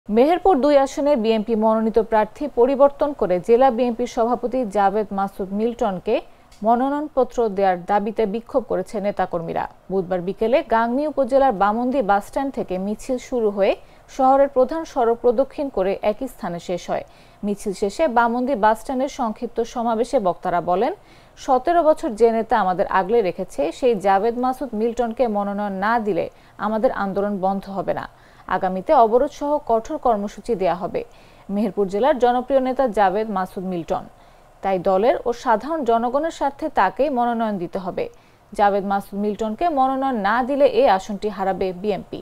মেহেরপুর ২ আসনে বিএনপি মনোনীত প্রার্থী পরিবর্তন করে জেলা বিএনপির সভাপতি জাভেদ মাসুদ মিল্টনকে মনোনয়নপত্র দেওয়ার দাবিতে বিক্ষোভ করেছে নেতাকর্মীরা। বুধবার বিকেলে গাংনী উপজেলার বামন্দি বাসস্ট্যান্ড থেকে মিছিল শুরু হয়ে শহরের প্রধান সড়ক প্রদক্ষিণ করে একই স্থানে শেষ হয়। মিছিল শেষে বামন্দি বাসস্ট্যান্ডের সংক্ষিপ্ত সমাবেশে বক্তারা বলেন, ১৭ বছর যে নেতা আমাদের আগলে রেখেছে সেই জাভেদ মাসুদ মিল্টনকে মনোনয়ন না দিলে আমাদের আন্দোলন বন্ধ হবে না। আগামীতে অবরোধ সহ কঠোর কর্মসূচি দেয়া হবে। মেহেরপুর জেলার জনপ্রিয় নেতা জাভেদ মাসুদ মিল্টন, তাই দলের ও সাধারণ জনগণের স্বার্থে তাকেই মনোনয়ন দিতে হবে। জাভেদ মাসুদ মিল্টনকে মনোনয়ন না দিলে এই আসনটি হারাবে বিএনপি।